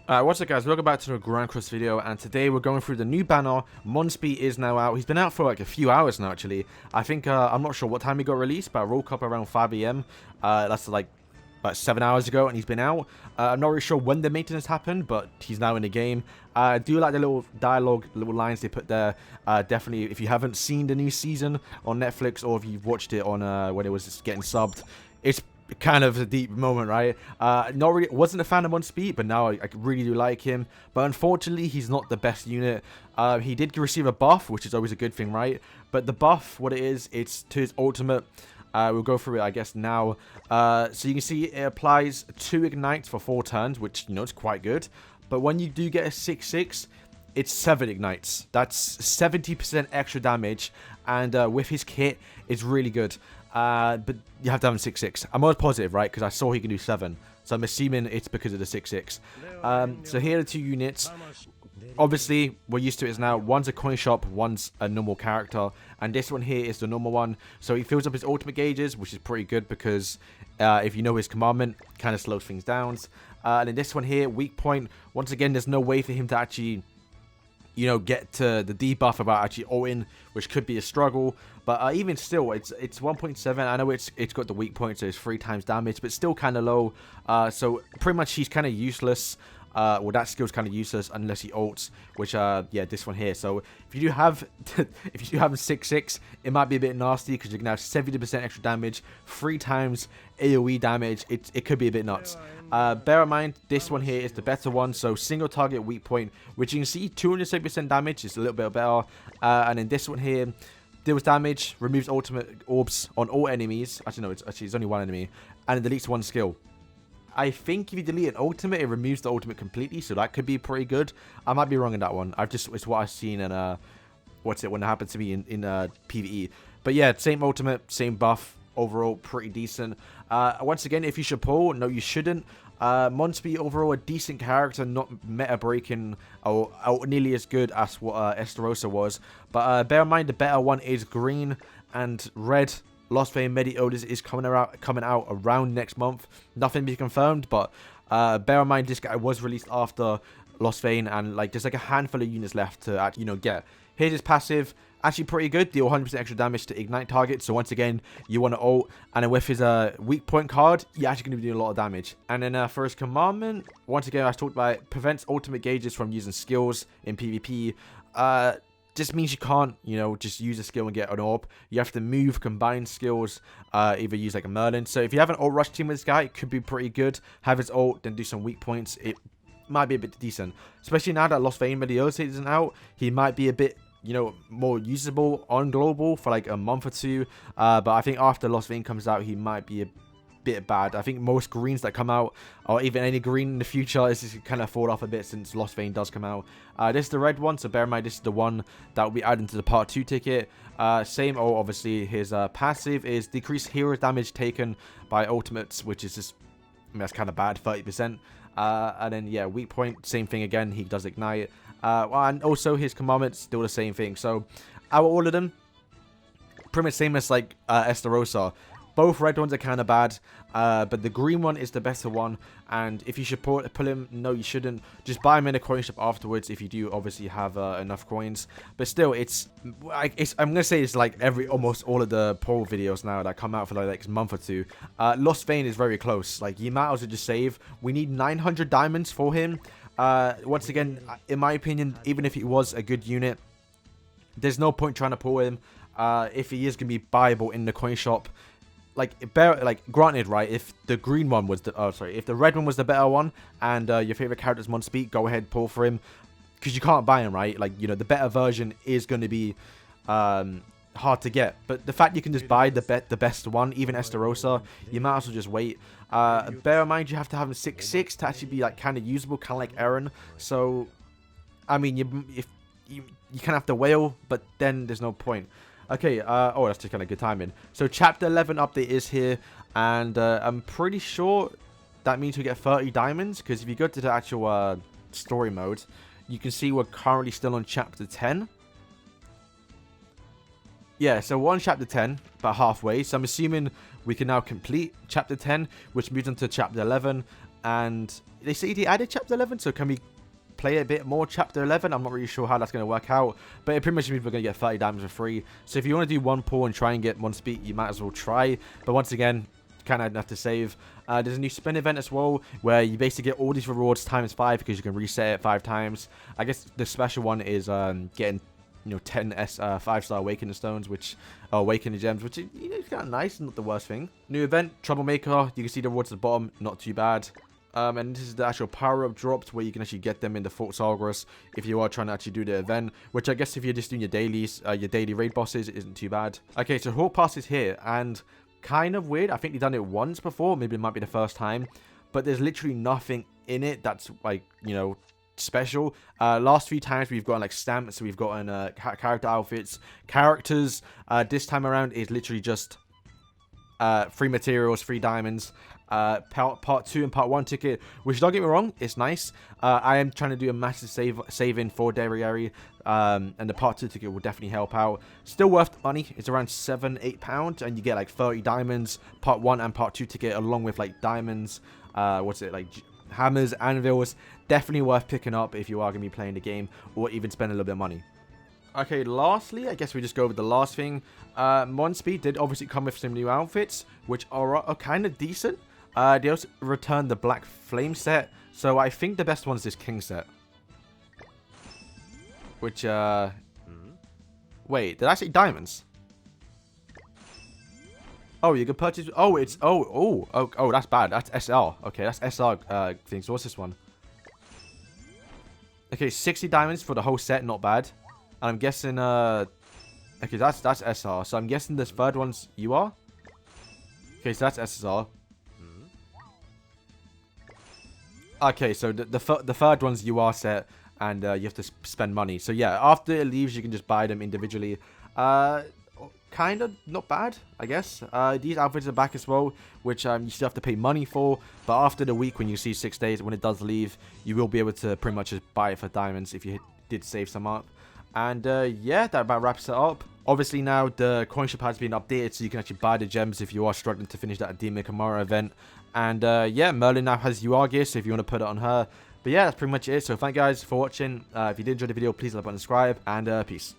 What's up guys, welcome back to a Grand Cross video, and today we're going through the new banner. Monspeet is now out. He's been out for like a few hours now actually. I think, I'm not sure what time he got released, but I woke up around 5 AM. That's like about 7 hours ago, and he's been out. I'm not really sure when the maintenance happened, but he's now in the game. I do like the little dialogue, little lines they put there. Definitely, if you haven't seen the new season on Netflix, or if you've watched it on when it was just getting subbed, it's kind of a deep moment, right? Not really, wasn't a fan of Monspeet, but now I really do like him. But unfortunately, he's not the best unit. He did receive a buff, which is always a good thing, right? But the buff, what it is, it's to his ultimate. We'll go through it, I guess, now. So you can see it applies 2 ignites for 4 turns, which, you know, is quite good. But when you do get a 6/6, it's 7 ignites. That's 70% extra damage, and with his kit, it's really good. But you have to have him 6/6. I'm almost positive, right? Because I saw he can do 7. So I'm assuming it's because of the 6/6. So here are the 2 units. Obviously, we're used to it now. One's a coin shop, one's a normal character. And this one here is the normal one. So he fills up his ultimate gauges, which is pretty good because if you know his commandment, kind of slows things down. And then this one here, weak point. Once again, there's no way for him to actually, you know, get to the debuff about actually ulting, which could be a struggle. But even still, it's 1.7. I know it's got the weak point, so it's 3 times damage, but still kind of low. So pretty much he's kind of useless. Well, that skill's kind of useless unless he ults, which yeah, this one here. So if you do have if you do have a 6/6, it might be a bit nasty because you're gonna have 70% extra damage, 3 times AoE damage. It could be a bit nuts. Bear in mind, this one here is the better one. So single target weak point, which you can see 270% damage is a little bit better. And then this one here deals damage, removes ultimate orbs on all enemies. Actually, no, it's only one enemy, and it deletes 1 skill. I think if you delete an ultimate, it removes the ultimate completely, so that could be pretty good. I might be wrong in that one. It's what I've seen in when it happened to me in PvE. But yeah, same ultimate, same buff. Overall, pretty decent. Once again, if you should pull, no, you shouldn't. Monspeet overall a decent character, not meta breaking or nearly as good as what Estarossa was. But bear in mind, the better one is green and red. Lost Vein Mediodes is coming out around next month. Nothing to be confirmed, but bear in mind this guy was released after Lost Vein, and like there's like a handful of units left to actually, you know, get. Here's his passive, actually pretty good. Deal 100% extra damage to ignite targets. So once again, you want to ult, and then with his weak point card, you're actually going to be doing a lot of damage. And then for his commandment, once again, I talked about it, prevents ultimate gauges from using skills in PvP. Just means you can't, you know, just use a skill and get an orb. You have to move combined skills, either use like a Merlin. So if you have an ult rush team with this guy, it could be pretty good. Have his ult, then do some weak points. It might be a bit decent, especially now that Lost Vein Mediodes isn't out. He might be a bit, you know, more usable on global for like a month or 2. But I think after Lost Vein comes out, he might be a bit bad. I think most greens that come out, or even any green in the future, is just kind of fall off a bit since Lost Vein does come out. This is the red one, so bear in mind this is the one that will be added to the part 2 ticket. Same, obviously his passive is decrease hero damage taken by ultimates, which is just, I mean, that's kind of bad, 30%. And then yeah, weak point, same thing again, he does ignite. And also his commandments still the same thing. So out of all of them, pretty much same as like Estarossa. Both red ones are kind of bad, but the green one is the better one. And if you should pull him, no, you shouldn't. Just buy him in a coin shop afterwards if you do obviously have enough coins. But still, I'm gonna say it's like almost all of the poll videos now that come out for like a month or 2. Lost Vein is very close. Like, you might as well just save. We need 900 diamonds for him. Once again, in my opinion, even if he was a good unit, there's no point trying to pull him. If he is gonna be buyable in the coin shop. Like granted, right, if the green one was if the red one was the better one, and your favorite character is Monspeet, go ahead, pull for him, because you can't buy him, right? Like, you know, the better version is going to be hard to get, but the fact you can just buy the best one, even Estarossa, you might as well just wait. Bear in mind, you have to have him 6/6 to actually be like kind of usable, kind of like Aaron. So I mean, you kind of have to wail, but then there's no point. Okay, oh, that's just kind of good timing. So chapter 11 update is here, and I'm pretty sure that means we get 30 diamonds, because if you go to the actual story mode, you can see we're currently still on chapter 10. Yeah, so we're on chapter 10, about halfway, so I'm assuming we can now complete chapter 10, which moves into chapter 11. And they say they added chapter 11, so can we play a bit more chapter 11? I'm not really sure how that's going to work out, but it pretty much means we're going to get 30 diamonds for free. So if you want to do one pull and try and get Monspeet, you might as well try. But once again, kind of have to save. There's a new spin event as well, where you basically get all these rewards times 5 because you can reset it 5 times. I guess the special one is getting 10 5-star awakening stones, which awakening gems, which is kind of nice, not the worst thing. New event, troublemaker. You can see the rewards at the bottom, not too bad. And this is the actual power-up drops where you can actually get them in the Fort Sargeras if you are trying to actually do the event, which I guess if you're just doing your dailies, your daily raid bosses, it isn't too bad. Okay, so Hall Pass is here, and kind of weird. I think they've done it once before, maybe it might be the first time, but there's literally nothing in it that's like, special. Last 3 times we've gotten like stamps, we've gotten character outfits, characters. This time around is literally just free materials, free diamonds. Part 2 and part 1 ticket, which, don't get me wrong, it's nice. I am trying to do a massive save-in for Derriere, and the part 2 ticket will definitely help out. Still worth the money. It's around £7-8, and you get like 30 diamonds, part 1 and part 2 ticket, along with like diamonds, hammers, anvils. Definitely worth picking up if you are going to be playing the game, or even spend a little bit of money. Okay, lastly, I guess we just go with the last thing. Monspeet did obviously come with some new outfits, which are kind of decent. They also returned the Black Flame set, so I think the best one is this King set. Which, wait, did I say diamonds? Oh, you can purchase, oh, that's bad, that's SR. Okay, that's SR thing, so what's this one? Okay, 60 diamonds for the whole set, not bad. And I'm guessing, okay, that's SR, so I'm guessing this third one's UR? Okay, so that's SR. Okay, so the third one's UR set, and you have to spend money. So yeah, after it leaves, you can just buy them individually. Kind of not bad, I guess. These outfits are back as well, which you still have to pay money for. But after the week, when you see 6 days, when it does leave, you will be able to pretty much just buy it for diamonds if you did save some up. And yeah, that about wraps it up. Obviously now the coin shop has been updated, so you can actually buy the gems if you are struggling to finish that Demon Kamara event. And yeah, Merlin now has UR gear, so if you want to put it on her. But yeah, that's pretty much it. So thank you guys for watching. If you did enjoy the video, please like and subscribe, and peace.